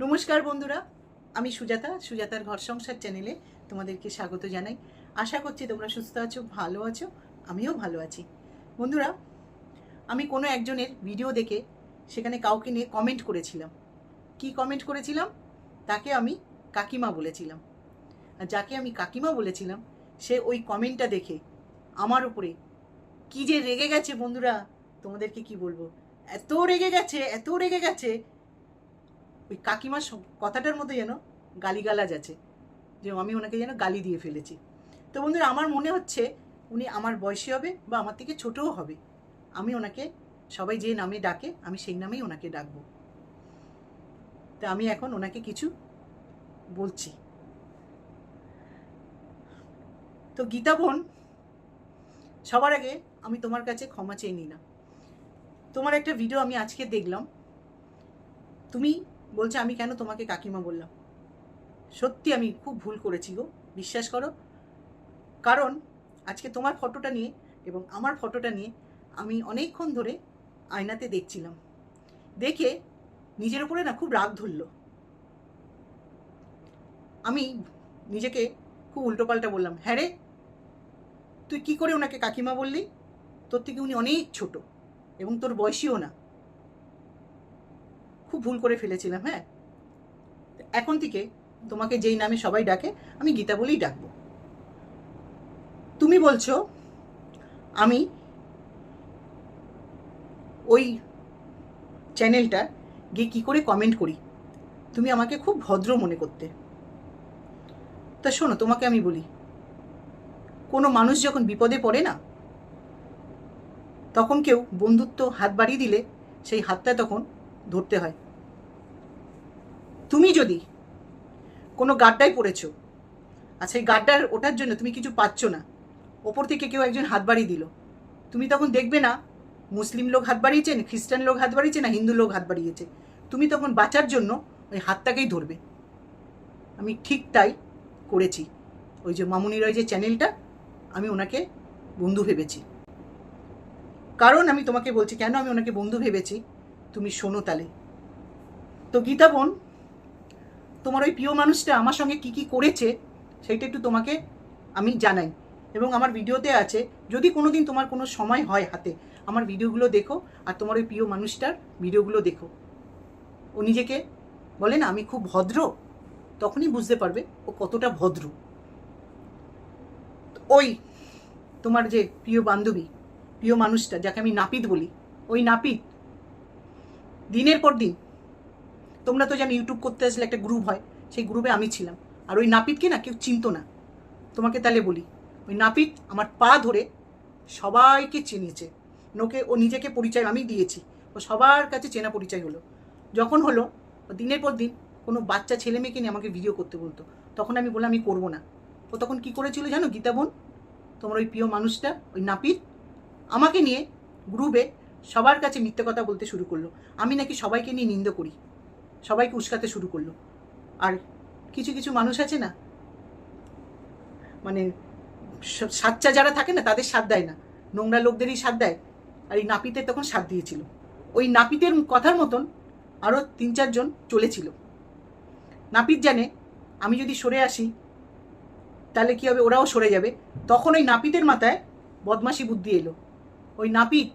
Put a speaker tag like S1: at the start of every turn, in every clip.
S1: নমস্কার বন্ধুরা, আমি সুজাতার ঘর সংসার চ্যানেলে তোমাদেরকে স্বাগত জানাই। আশা করছি তোমরা সুস্থ আছো, ভালো আছো, আমিও ভালো আছি। বন্ধুরা, আমি কোনো একজনের ভিডিও দেখে সেখানে কাউকে নিয়ে কমেন্ট করেছিলাম। কি কমেন্ট করেছিলাম? তাকে আমি কাকিমা বলেছিলাম। আর যাকে আমি কাকিমা বলেছিলাম সে ওই কমেন্টটা দেখে আমার উপরে কি যে রেগে গেছে বন্ধুরা, তোমাদেরকে কি বলবো। এত রেগে গেছে, ওই কাকিমার কথাটার মধ্যে যেন গালিগালাজ আছে, যে আমি ওনাকে যেন গালি দিয়ে ফেলেছি। তো বন্ধুরা, আমার মনে হচ্ছে উনি আমার বয়সী হবে বা আমার থেকে ছোটও হবে। আমি ওনাকে, সবাই যে নামে ডাকে আমি সেই নামেই ওনাকে ডাকবো। তো আমি এখন ওনাকে কিছু বলছি। তো গীতা বোন, সবার আগে আমি তোমার কাছে ক্ষমা চেয়ে নিলাম। তোমার একটা ভিডিও আমি আজকে দেখলাম, তুমি বলছো আমি কেন তোমাকে কাকিমা বললাম। সত্যি আমি খুব ভুল করেছি গো, বিশ্বাস করো। কারণ আজকে তোমার ফটোটা নিয়ে এবং আমার ফটোটা নিয়ে আমি অনেকক্ষণ ধরে আয়নাতে দেখছিলাম, দেখে নিজের উপরে না খুব রাগ ধরল। আমি নিজেকে খুব উল্টোপাল্টা বললাম, হ্যাঁ রে, তুই কি করে ওনাকে কাকিমা বললি? তোর থেকে উনি অনেক ছোট এবং তোর বয়সীও না। খুব ভুল করে ফেলেছিলাম। হ্যাঁ, এখন থেকে তোমাকে যেই নামে সবাই ডাকে আমি গীতা বলেই ডাকবো। তুমি বলছো আমি ওই চ্যানেলটা গিয়ে কী করে কমেন্ট করি, তুমি আমাকে খুব ভদ্র মনে করতে। তা শোনো, তোমাকে আমি বলি, কোনো মানুষ যখন বিপদে পড়ে না, তখন কেউ বন্ধুত্ব হাত বাড়িয়ে দিলে সেই হাতটা তখন ধরতে হয়। তুমি যদি কোনো গাড্ডায় পড়েছো, আর সেই গাড্ডার ওঠার জন্য তুমি কিছু পাচ্ছ না, ওপর থেকে কেউ একজন হাত বাড়িয়ে দিল, তুমি তখন দেখবে না মুসলিম লোক হাত বাড়িয়েছে, না খ্রিস্টান লোক হাত বাড়িয়েছে, না হিন্দু লোক হাত বাড়িয়েছে, তুমি তখন বাঁচার জন্য ওই হাতটাকেই ধরবে। আমি ঠিক তাই করেছি। ওই যে মামুনি রয় যে চ্যানেলটা, আমি ওনাকে বন্ধু ভেবেছি। কারণ আমি তোমাকে বলছি কেন আমি ওনাকে বন্ধু ভেবেছি, তুমি শোনো তাহলে। তো গীতা বোন, তোমার ওই প্রিয় মানুষটা আমার সঙ্গে কি কি করেছে সেইটা একটু তোমাকে আমি জানাই, এবং আমার ভিডিওতে আছে। যদি কোনোদিন তোমার কোনো সময় হয় হাতে, আমার ভিডিওগুলো দেখো, আর তোমার ওই প্রিয় মানুষটার ভিডিওগুলো দেখো। ও নিজেকে বলে না আমি খুব ভদ্র, তখনই বুঝতে পারবে ও কতটা ভদ্র। ওই তোমার যে প্রিয় বান্ধবী, প্রিয় মানুষটা যাকে আমি নাপিত বলি, ওই নাপিত দিনের পর দিন, তোমরা তো জানো ইউটিউব করতে আসলে একটা গ্রুপ হয়, সেই গ্রুপে আমি ছিলাম। আর ওই নাপিতকে না কেউ চিনতো না। তোমাকে তাহলে বলি, ওই নাপিত আমার পা ধরে সবাইকে চিনিয়েছে। ও নিজেকে পরিচয় আমি দিয়েছি, ও সবার কাছে চেনা পরিচয় হলো। যখন হলো, দিনের পর দিন কোনো বাচ্চা ছেলে মেয়েকে নিয়ে আমাকে ভিডিও করতে বলতো, তখন আমি বললাম আমি করবো না। ও তখন কি করেছিল জানো গীতা বোন? তোমার ওই প্রিয় মানুষটা, ওই নাপিত, আমাকে নিয়ে গ্রুপে সবার কাছে মিথ্যে কথা বলতে শুরু করলো। আমি নাকি সবাইকে নিয়ে নিন্দা করি, সবাইকে উস্কাতে শুরু করলো। আর কিছু কিছু মানুষ আছে না, মানে সাচ্চা যারা থাকে না তাদের সাথ দেয় না, নোংরা লোকদেরই সাথ দেয়। আর এই নাপিতের তখন সাথ দিয়েছিল। ওই নাপিতের কথার মতন আরও 3-4 জন চলেছিল। নাপিত জানে আমি যদি সরে আসি তাহলে কি হবে, ওরাও সরে যাবে। তখন ওই নাপিতের মাথায় বদমাশি বুদ্ধি এলো। ওই নাপিত,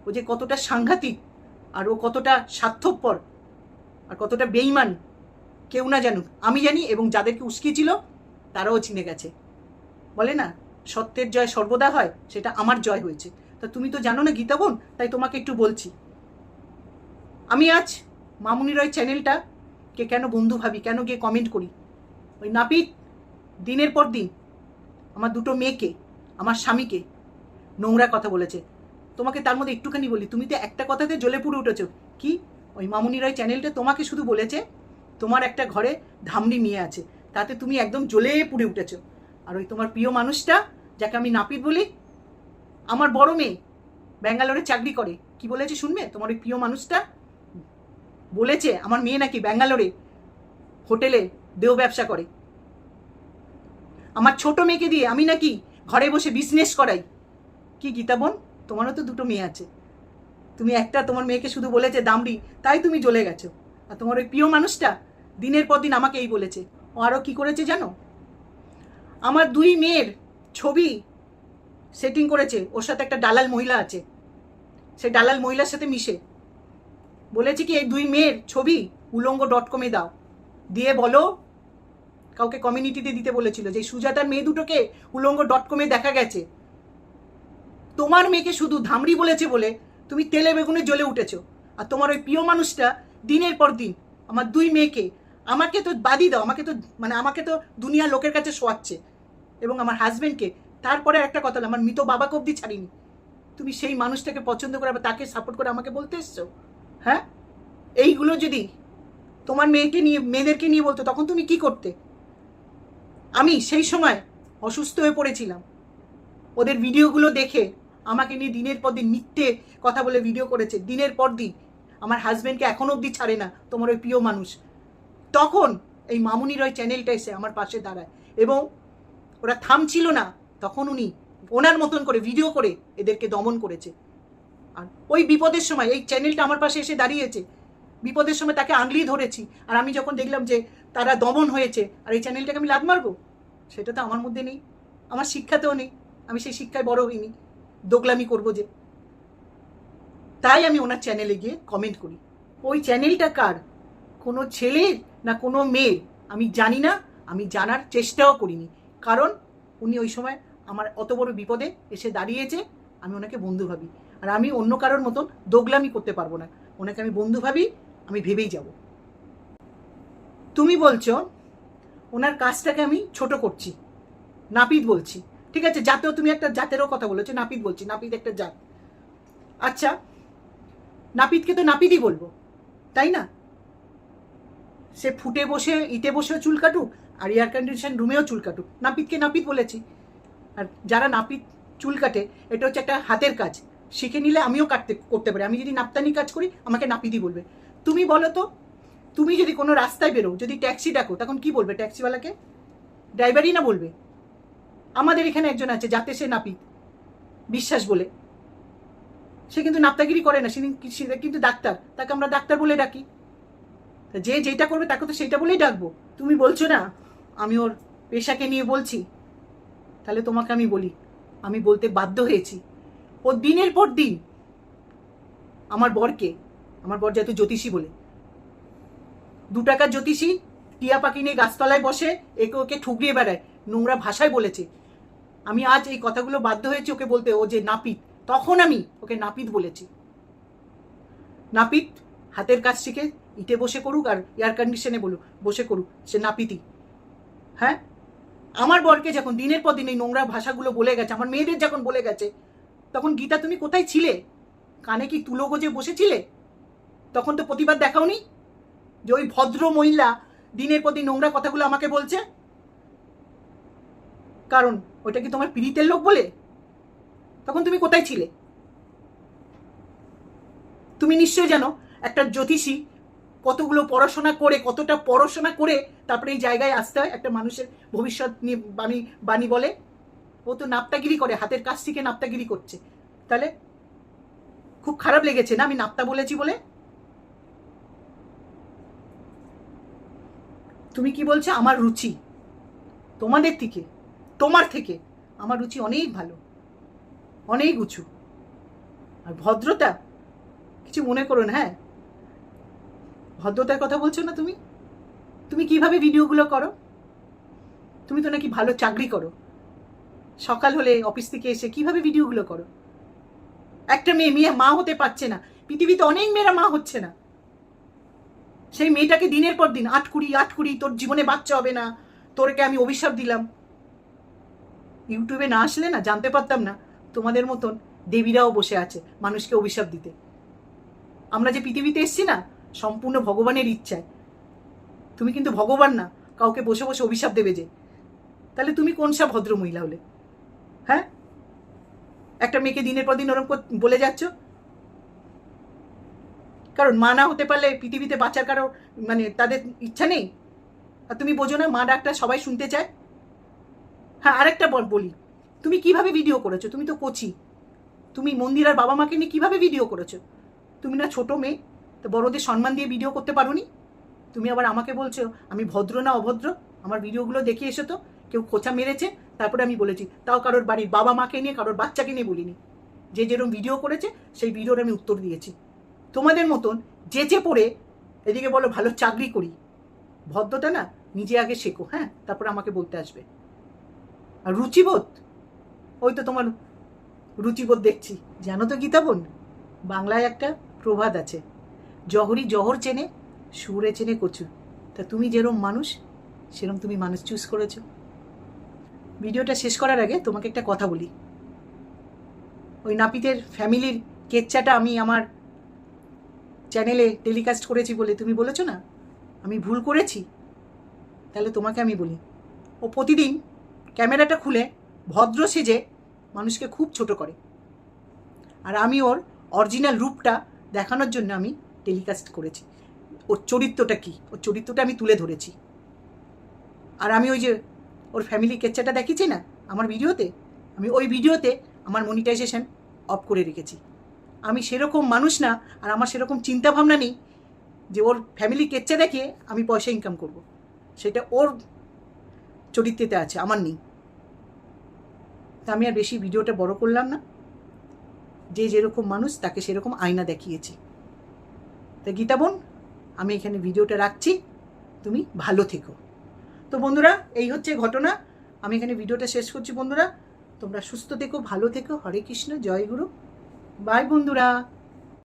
S1: ও যে কতটা সাংঘাতিক, আর ও কতটা স্বার্থপর আর কতটা বেইমান কেউ না জানুক, আমি জানি, এবং যাদেরকে উস্কিয়েছিল তারাও চিনে গেছে। বলে না সত্যের জয় সর্বদা হয়, সেটা আমার জয় হয়েছে। তা তুমি তো জানো না গীতা বোন, তাই তোমাকে একটু বলছি। আমি আজ মামুনি রয় চ্যানেলটা কে কেন বন্ধু ভাবি, কেন গিয়ে কমেন্ট করি। ওই নাপিত দিনের পর দিন আমার 2টো মেয়েকে, আমার স্বামীকে নোংরা কথা বলেছে। তোমাকে তার মধ্যে একটুখানি বলি, তুমি তো একটা কথাতে জ্বলে পুড়ে উঠেছো। কি? ওই মামুনি রয় চ্যানেলটা তোমাকে শুধু বলেছে তোমার একটা ঘরে ধামড়ি মেয়ে আছে, তাতে তুমি একদম জ্বলে পুড়ে উঠেছো। আর ওই তোমার প্রিয় মানুষটা যাকে আমি নাপিত বলি, আমার বড় মেয়ে ব্যাঙ্গালোরে চাকরি করে, কি বলেছে শুনবে? তোমার ওই প্রিয় মানুষটা বলেছে আমার মেয়ে নাকি ব্যাঙ্গালোরে হোটেলে দেহ ব্যবসা করে। আমার ছোট মেয়েকে দিয়ে আমি নাকি ঘরে বসে বিজনেস করাই। কি গীতা বোন, তোমারও তো 2টো মেয়ে আছে, তুমি একটা তোমার মেয়েকে শুধু বলেছে দামড়ি, তাই তুমি জ্বলে গেছো। আর তোমার ওই প্রিয় মানুষটা দিনের পর দিন আমাকে এই বলেছে। ও আরও কী করেছে জানো? আমার 2 মেয়ের ছবি সেটিং করেছে, ওর সাথে একটা দালাল মহিলা আছে, সেই দালাল মহিলার সাথে মিশে বলেছে কি এই 2 মেয়ের ছবি ulongo.com-এ দাও, দিয়ে বলো, কাউকে কমিউনিটিতে দিতে বলেছিল যে সুজাতার মেয়ে দুটোকে ulongo.com-এ দেখা গেছে। তোমার মেয়েকে শুধু ধামড়ি বলেছে বলে তুমি তেলে বেগুনে জ্বলে উঠেছো। আর তোমার ওই প্রিয় মানুষটা দিনের পর দিন আমার 2 মেয়েকে, আমাকে তো বাদই দাও, আমাকে তো দুনিয়ার লোকের কাছে শোয়াচ্ছে, এবং আমার হাজব্যান্ডকে। তারপরে একটা কথা হলো, আমার মৃত বাবাকে অবধি ছাড়িনি। তুমি সেই মানুষটাকে পছন্দ করে আবার তাকে সাপোর্ট করে আমাকে বলতে এসছো? হ্যাঁ, এইগুলো যদি তোমার মেয়েদেরকে নিয়ে বলতো তখন তুমি কি করতে? আমি সেই সময় অসুস্থ হয়ে পড়েছিলাম, ওদের ভিডিওগুলো দেখে আমাকে নিয়ে দিনের পর দিন মিথ্যে কথা বলে ভিডিও করেছে, দিনের পর দিন। আমার হাজব্যান্ডকে এখনো অবধি ছাড়ে না তোমার ওই প্রিয় মানুষ। তখন এই মামুনি রয় চ্যানেলটা এসে আমার পাশে দাঁড়ায়, এবং ওরা থামছিল না, তখন উনি ওনার মতন করে ভিডিও করে এদেরকে দমন করেছে। আর ওই বিপদের সময় এই চ্যানেলটা আমার পাশে এসে দাঁড়িয়েছে, বিপদের সময় তাকে আংলি ধরেছি। আর আমি যখন দেখলাম যে তারা দমন হয়েছে আর এই চ্যানেলটাকে আমি লাদ মারবো, সেটা তো আমার মধ্যে নেই, আমার শিক্ষাতেও নেই, আমি সেই শিক্ষায় বড় হইনি, দোগলামি করবো যে। তাই আমি ওনার চ্যানেলে গিয়ে কমেন্ট করি। ওই চ্যানেলটা কার, কোনো ছেলের না কোনো মেয়ে আমি জানি না, আমি জানার চেষ্টাও করিনি, কারণ উনি ওই সময় আমার অত বড় বিপদে এসে দাঁড়িয়েছে, আমি ওনাকে বন্ধু ভাবি। আর আমি অন্য কারোর মতন দোগলামি করতে পারবো না, ওনাকে আমি বন্ধু ভাবি, আমি ভেবেই যাব। তুমি বলছো ওনার কাজটাকে আমি ছোট করছি, নাপিত বলছি, ঠিক আছে, জাতেও তুমি একটা জাতেরও কথা বলেছো, নাপিত বলছি, নাপিত একটা জাত। আচ্ছা, নাপিতকে তো নাপিতই বলবো, তাই না? সে ফুটে বসে ইটে বসেও চুল কাটুক আর এয়ার কন্ডিশন রুমেও চুল কাটুক, নাপিতকে নাপিত বলেছি। আর যারা নাপিত চুল কাটে, এটা হচ্ছে একটা হাতের কাজ, শিখে নিলে আমিও করতে পারি। আমি যদি নাপতানি কাজ করি আমাকে নাপিতই বলবে। তুমি বলো তো, তুমি যদি কোনো রাস্তায় বেরো, যদি ট্যাক্সি ডাকো, তখন কি বলবে ট্যাক্সিওয়ালাকে? ড্রাইভারই না বলবে? আমাদের এখানে একজন আছে যাতে সে নাপিত বিশ্বাস বলে, সে কিন্তু নাপ্তাগিরি করে না, সে কিন্তু ডাক্তার, তাকে আমরা ডাক্তার বলে ডাকি। যে যেটা করবে তাকে তো সেইটা বলেই ডাকবো। তুমি বলছো না আমি ওর পেশাকে নিয়ে বলছি, তাহলে তোমাকে আমি বলি, আমি বলতে বাধ্য হয়েছি। ও দিনের পর দিন আমার বর যেহেতু জ্যোতিষী বলে, 2 টাকার জ্যোতিষী, টিয়া পাখি নিয়ে গাছতলায় বসে একে ওকে ঠুকরিয়ে বেড়ায়, নোংরা ভাষায় বলেছে। আমি আজ এই কথাগুলো বাধ্য হয়েছি ওকে বলতে, ও যে নাপিত, তখন আমি ওকে নাপিত বলেছি। নাপিত হাতের কাজ শিখে ইটে বসে করুক আর এয়ার কন্ডিশনে বসে করুক, সে নাপিতই। হ্যাঁ, আমার বরকে যখন দিনের পর দিন এই নোংরা ভাষাগুলো বলে গেছে, আমার মেয়েদের যখন বলে গেছে, তখন গীতা তুমি কোথায় ছিলে? কানে কি তুলো গোজে বসেছিলে? তখন তো প্রতিবাদ দেখাওনি যে ওই ভদ্র মহিলা দিনের পর দিন নোংরা কথাগুলো আমাকে বলছে। কারণ ওটা কি তোমার পীড়িতের লোক বলে? তখন তুমি কোথায় ছিলে? তুমি নিশ্চয়ই জানো একটা জ্যোতিষী কতটা পড়াশোনা করে তারপরে এই জায়গায় আসতে হয়, একটা মানুষের ভবিষ্যৎ নিয়ে বাণী বলে। ও তো নাপ্তাগিরি করে, হাতের কাজ শিখে নাপ্তাগিরি করছে। তাহলে খুব খারাপ লেগেছে না আমি নাপ্তা বলেছি বলে? তুমি কি বলছো আমার রুচি তোমার থেকে আমার রুচি অনেক ভালো, অনেক উঁচু। আর ভদ্রতা, কিছু মনে করো না, হ্যাঁ, ভদ্রতার কথা বলছো না তুমি? তুমি কিভাবে ভিডিওগুলো করো? তুমি তো নাকি ভালো চাকরি করো, সকাল হলে অফিস থেকে এসে কিভাবে ভিডিওগুলো করো? একটা মেয়ে মা হতে পারছে না, পৃথিবীতে অনেক মেয়েরা মা হচ্ছে না, সেই মেয়েটাকে দিনের পর দিন আটকুড়ি তোর জীবনে বাচ্চা হবে না, তোরকে আমি অভিশাপ দিলাম। ইউটিউবে না আসলে না জানতে পারতাম না তোমাদের মতন দেবীরাও বসে আছে মানুষকে অভিশাপ দিতে। আমরা যে পৃথিবীতে এসছি না সম্পূর্ণ ভগবানের ইচ্ছায়, তুমি কিন্তু ভগবান না, কাউকে বসে বসে অভিশাপ দেবে যে। তাহলে তুমি কোন সব ভদ্র মহিলা হলে? হ্যাঁ, একটা মেয়েকে দিনের পর দিন ওরকম বলে যাচ্ছ। কারণ মা না হতে পারলে পৃথিবীতে বাচ্চার কারো তাদের ইচ্ছা নেই। আর তুমি বোঝো না মা ডাকটা সবাই শুনতে চায়। হ্যাঁ, আরেকটা বলি, তুমি কিভাবে ভিডিও করেছো? তুমি তো কোচি, তুমি মন্দিরার বাবা মাকে নিয়ে কিভাবে ভিডিও করেছো? তুমি না ছোট মেয়ে, তো বড়দের সম্মান দিয়ে ভিডিও করতে পারোনি? তুমি আবার আমাকে বলছো আমি ভদ্র না অভদ্র? আমার ভিডিওগুলো দেখে এসো তো, কেউ খোঁচা মেরেছে, তারপরে আমি বলেছি, তাও কারোর বাড়ির বাবা মাকে নিয়ে, কারোর বাচ্চাকে নিয়ে বলিনি। যে যেরকম ভিডিও করেছে সেই ভিডিওর আমি উত্তর দিয়েছি। তোমাদের মতন যেচে পড়ে এদিকে বলো ভালো চাকরি করি, ভদ্রতা না নিজে আগে শেখো, হ্যাঁ, তারপর আমাকে বলতে আসবে। আর রুচিবোধ, ওই তো তোমার রুচিবোধ দেখছি। জানো তো গীতা বোন, বাংলায় একটা প্রবাদ আছে, জহরি জহর চেনে, সুরে চেনে কচু। তা তুমি যেরম মানুষ, সেরম তুমি মানুষ চুজ করেছো। ভিডিওটা শেষ করার আগে তোমাকে একটা কথা বলি। ওই নাপিতের ফ্যামিলির কেচ্চাটা আমি আমার চ্যানেলে টেলিকাস্ট করেছি বলে তুমি বলেছো না আমি ভুল করেছি, তাহলে তোমাকে আমি বলি, ও প্রতিদিন ক্যামেরাটা খুলে ভদ্র সেজে মানুষকে খুব ছোট করে, আর আমি ওর অরিজিনাল রূপটা দেখানোর জন্য আমি টেলিকাস্ট করেছি। ওর চরিত্রটা কী, ওর চরিত্রটা আমি তুলে ধরেছি। আর আমি ওই যে ওর ফ্যামিলি কেচ্চাটা দেখিয়েছি না আমার ভিডিওতে, আমি ওই ভিডিওতে আমার মনিটাইজেশন অফ করে রেখেছি। আমি সেরকম মানুষ না, আর আমার সেরকম চিন্তাভাবনা নেই যে ওর ফ্যামিলি কেচ্চা দেখে আমি পয়সা ইনকাম করব। সেটা ওর চরিত্রেতে আছে, আমার নেই। তা আমি আর বেশি ভিডিওটা বড় করলাম না। যে যেরকম মানুষ তাকে সেরকম আয়না দেখিয়েছি। তা গীতা বোন, আমি এখানে ভিডিওটা রাখছি, তুমি ভালো থেকো। তো বন্ধুরা, এই হচ্ছে ঘটনা। আমি এখানে ভিডিওটা শেষ করছি বন্ধুরা। তোমরা সুস্থ থেকো, ভালো থেকো। হরে কৃষ্ণ, জয় গুরু, বাই বন্ধুরা।